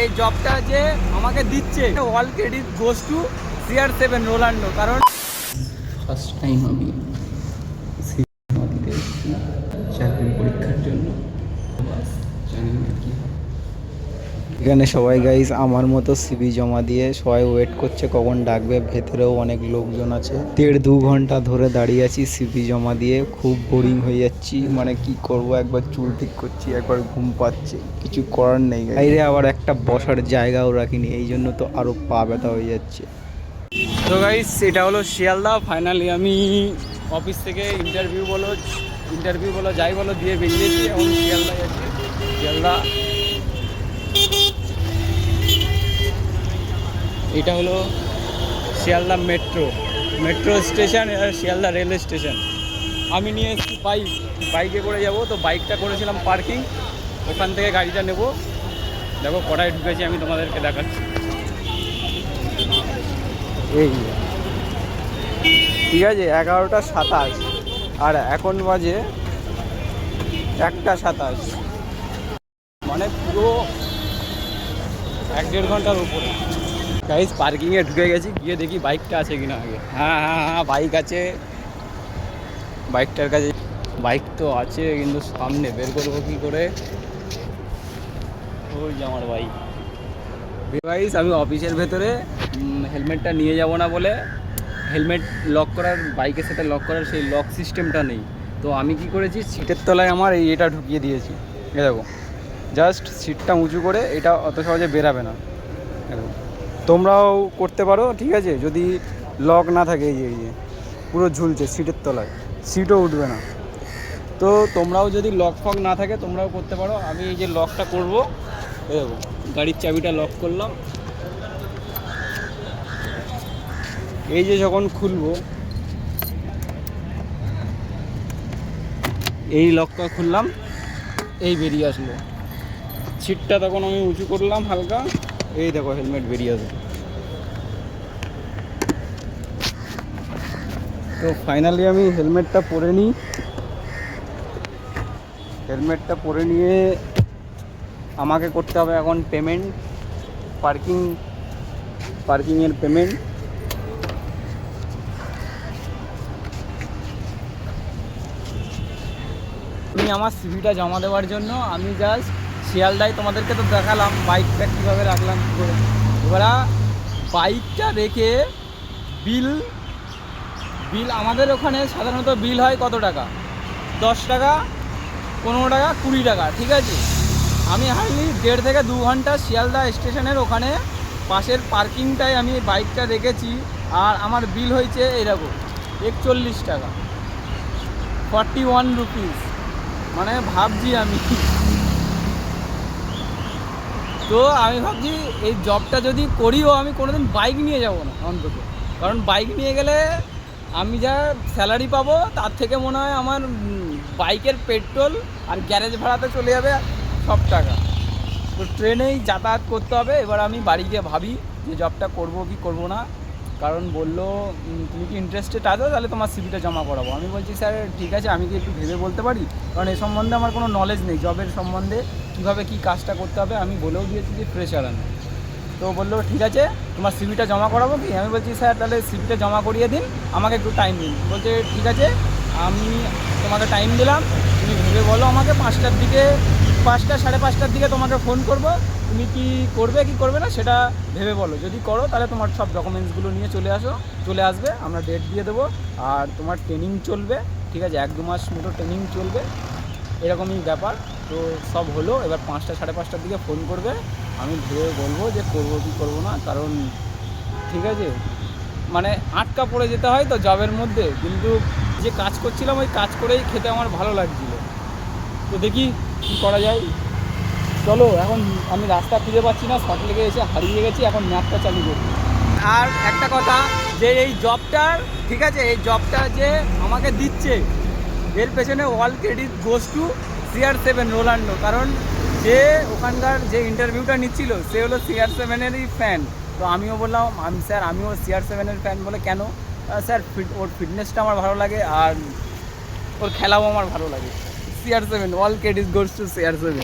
এই জবটা যে আমাকে দিচ্ছে all credit goes to CR7 Ronaldo. কারণ ফার্স্ট টাইম আমি দিতে এসেছি চাকরির পরীক্ষার জন্য, জানি না কি। এখানে সবাই গাইজ আমার মতো সিভি জমা দিয়ে সবাই ওয়েট করছে কখন ডাকবে। ভেতরেও অনেক লোকজন আছে। 1.5-2 ঘন্টা ধরে দাঁড়িয়ে আছি সিভি জমা দিয়ে, খুব বোরিং হয়ে যাচ্ছি। মানে কি করব, একবার চুল ঠিক করছি, একবার ঘুম পাচ্ছে, কিছু করার নেই। বাইরে আবার একটা বসার জায়গাও রাখিনি, এই জন্য তো আরও পা ব্যথা হয়ে যাচ্ছে। তো গাইস এটা হলো শিয়ালদা। ফাইনালি আমি অফিস থেকে ইন্টারভিউ বলো যাই বলো দিয়ে বেরিয়েছি। এখন শিয়ালদা যাচ্ছি। শিয়ালদা এটা হলো Sealdah metro station, Sealdah railway station. আমি নিয়ে এসেছি বাইকে করে যাব। তো বাইকটা করেছিলাম পার্কিং, ওখান থেকে গাড়িটা নেব। দেখো কটায় ঢুকেছি আমি তোমাদেরকে দেখাচ্ছি। এই ঠিক আছে, 11টা 27 আর এখন বাজে 1টা 27, মানে পুরো 1-1.5 ঘন্টার উপরে। গাইস পার্কিংয়ে ঢুকে গেছি, গিয়ে দেখি বাইকটা আছে কিনা আগে। হ্যাঁ বাইক আছে। বাইকটার কাছে বাইক তো আছে, কিন্তু সামনে বের করবো কী করে? ওই যে আমার বাইক। গাইস আমি অফিসের ভেতরে হেলমেটটা নিয়ে যাব না বলে, হেলমেট লক করার, বাইকের সাথে লক করার সেই লক সিস্টেমটা নেই। তো আমি কি করেছি, সিটের তলায় আমার এটা ঢুকিয়ে দিয়েছি। এ দেখো, জাস্ট সিটটা উঁচু করে, এটা অত সহজে বেরাবে না। দেখো তোমরাও করতে পারো, ঠিক আছে, যদি লক না থাকে। এই যে পুরো ঝুলছে সিটের তলায়, সিটও উঠবে না। তো তোমরাও যদি লক ফক না থাকে তোমরাও করতে পারো। আমি এই যে লকটা করবো, এই দেখো গাড়ির চাবিটা লক করলাম। এই যে যখন খুলবো, এই লকটা খুললাম, এই বেরিয়ে আসলো সিটটা। তখন আমি উঁচু করলাম হালকা, এই দেখো হেলমেট বেরিয়ে আসলো। তো ফাইনালি আমি হেলমেটটা পরে নিই। হেলমেটটা পরে নিয়ে আমাকে করতে হবে এখন পেমেন্ট, পার্কিংয়ের পেমেন্ট। আমি আমার সিভিটা জমা দেওয়ার জন্য আমি জাস্ট শিয়ালদায়, তোমাদেরকে তো দেখালাম বাইকটা কীভাবে রাখলাম কী করে। এবার বাইকটা রেখে বিল আমাদের ওখানে সাধারণত বিল হয় কত টাকা? 10 টাকা, 15 টাকা, 20 টাকা, ঠিক আছে। আমি হার্ডলি 1.5 থেকে 2 ঘন্টা শিয়ালদা স্টেশনের ওখানে পাশের পার্কিংটায় আমি বাইকটা রেখেছি, আর আমার বিল হয়েছে এরকম 41 টাকা, 41 রুপিস। মানে ভাবছি আমি, তো আমি ভাবছি এই জবটা যদি করিও আমি কোনোদিন বাইক নিয়ে যাব না অন্তত। কারণ বাইক নিয়ে গেলে আমি যা স্যালারি পাবো তার থেকে মনে হয় আমার বাইকের পেট্রোল আর গ্যারেজ ভাড়াতে চলে যাবে সব টাকা। তো ট্রেনেই যাতায়াত করতে হবে। এবার আমি বাড়ি গিয়ে ভাবি যে জবটা করব কি করব না। কারণ বললো তুমি কি ইন্টারেস্টেড আছো, তাহলে তোমার সিভিটা জমা করাবো। আমি বলছি স্যার ঠিক আছে, আমি কি একটু ভেবে বলতে পারি, কারণ এই সম্বন্ধে আমার কোনো নলেজ নেই, জবের সম্বন্ধে কীভাবে কী কাজটা করতে হবে। আমি বলেও দিয়েছি যে ফ্রেশার আমি। তো বললো ঠিক আছে, তোমার সিভিটা জমা করাবো কি? আমি বলছি স্যার তাহলে সিভিটা জমা করিয়ে দিন, আমাকে একটু টাইম দিন। বলছে ঠিক আছে, আমি তোমাকে টাইম দিলাম, তুমি ভেবে বলো আমাকে 5টার দিকে, 5টা 5:30টার দিকে তোমাকে ফোন করবো। তুমি কি করবে কি করবে না সেটা ভেবে বলো। যদি করো তাহলে তোমার সব ডকুমেন্টসগুলো নিয়ে চলে আসবে, আমরা ডেট দিয়ে দেবো। আর তোমার ট্রেনিং চলবে, ঠিক আছে, 1-2 মাস মতো ট্রেনিং চলবে, এরকমই ব্যাপার। তো সব হলো। এবার 5টা 5:30টার দিকে ফোন করবে, আমি ভেবে বলবো যে করবো কি করবো না। কারণ ঠিক আছে, মানে আটকা পড়ে যেতে হয় তো জবের মধ্যে, কিন্তু যে কাজ করছিলাম ওই কাজ করেই খেতে আমার ভালো লাগছিল। তো দেখি কী করা যায়। চলো, এখন আমি রাস্তা খুঁজে পাচ্ছি না, শর্ট লেগে এসে হারিয়ে গেছি, এখন ম্যাপটা চালু করি। আর একটা কথা, যে এই জবটার, ঠিক আছে, এই জবটা যে আমাকে দিচ্ছে এর পেছনে all credit goes to CR7 Ronaldo. কারণ যে ওখানকার যে ইন্টারভিউটা নিচ্ছিল সে হলো CR7-এরই ফ্যান। তো আমিও বললাম স্যার আমিও CR7-এর ফ্যান। বলে কেন? স্যার ওর ফিটনেসটা আমার ভালো লাগে, আর ওর খেলাও আমার ভালো লাগে। CR7, all credit goes to CR7।